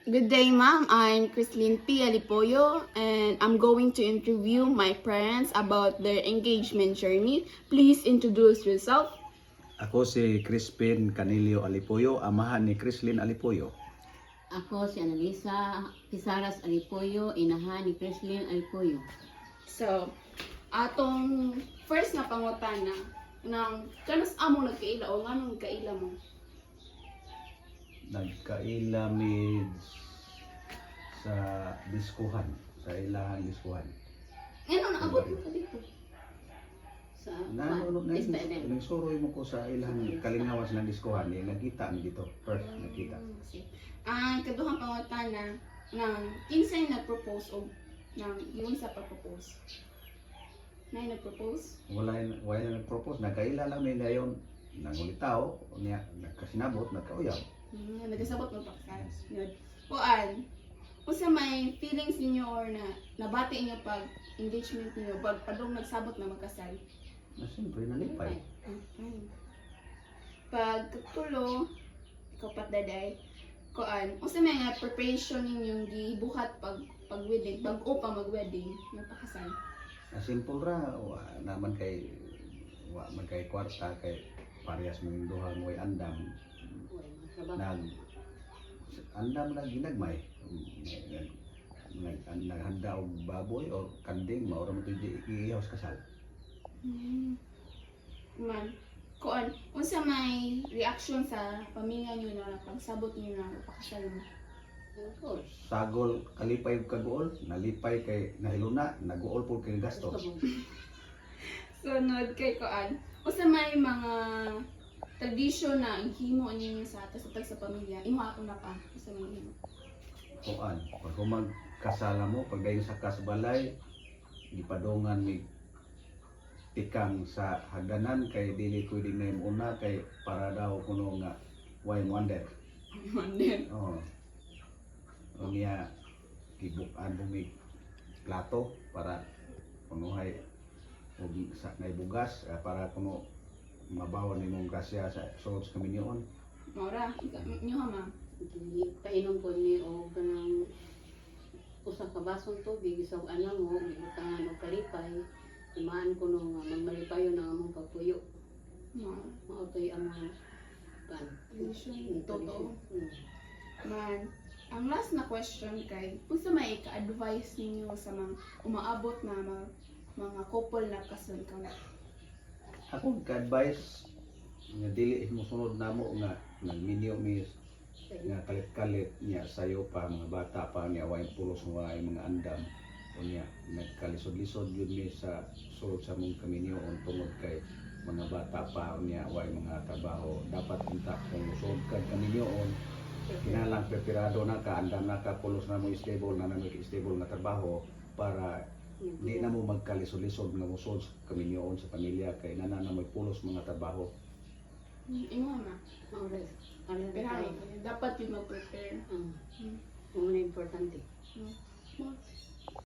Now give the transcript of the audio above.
Good day, ma'am. I'm Chrislyn P. Alipoyo, and I'm going to interview my parents about their engagement journey. Please introduce yourself. Ako si Crispin Canilio Alipoyo, amahan ni Crislin Alipoyo. Ako si Annalisa Pisaras Alipoyo, inahan ni Preslyn Alipoyo. So, atong first na pangutana ng kanos amo nagkaila o nganong kaila mo? Nagkaila mi sa diskuhan, sa ilahan diskuhan. Ano naabot mo ka dito? Sa Nagsuroy mo ko sa ilahan kalingawas ng diskuhan, nagkita mi dito. First, nakita. Ang kaduhang pangutana ng kinsay nag-propose o ng yung sa pag-propose? May nag-propose? Wala na nag-propose, nagkaila lang mi ngayon. Nangulitaw, niya nagkasinabot, nagkauyaw. Nagasabot mo pa ka. Kuan, kung sa may feelings ninyo or na nabati inyo pag engagement ninyo, pag padong nagsabot na magkasal. Na siyempre, nalipay. Okay. Pag tulo, ikaw pat daday, kuan, kung sa mga preparation ninyong gibuhat pag wedding, bago pa mag-wedding, napakasal. Na simple ra, naman kay man kay kwarta kay parehas mong duha mo'y andam. Andam na ginagmay. Naghanda og baboy o kanding, maura mo ito iihaw sa kasal. Man, kuan, kung sa may reaction sa pamilya nyo na pagsabot nyo na napakasal mo. Sagol, kalipay og kaguol, nalipay kay nahiluna, naguol po kay gastos. Sunod kay kuan, kung sa may mga tradisyon na himo ninyo sa tasatag sa pamilya, imo ako na pa sa mga himo. Kuan, pag magkasala mo, pag dayon sa kasbalay, gipadongan mi tikang sa hagdanan kay dili pwede na yung una kay para daw kuno nga why wonder. Wonder. Oh. O niya gibukan bumi plato para kunuhay og sa naibugas para kuno mabawan nimong grasya sa sulod sa kaminyoon. Maura, nyo ha ma. Painom ko ni o kanang usa ka basong tubig isang alam mo gibutangan og kalipay. Imaan ko nung magmalipayo ng among pagpuyo. Mao to'y among Tradisyon, totoo. Man, ang last na question kay, kung sa may ka-advise ninyo sa mga umaabot na mga couple na kasal ka na. Ako ka-advise nga dili mo sunod namo nga nagminyo mi nga kalit-kalit niya sayo pa mga bata pa niya way pulos way mga andam unya nagkalisod-lisod yun mi sa sulod sa mong kaminyoon tungod kay mga bata pa niya way mga trabaho dapat unta kung sulod ka kaminyoon kinalang preparado na ka andam na ka pulos na mo stable na namo stable na trabaho para di na mo magkalisod-lisod nga musod sa kaminyoon sa pamilya kay nana na may pulos mga trabaho. Imo na. Ano Pero tayo? dapat yung mag-prepare. Ang importante. Hmm.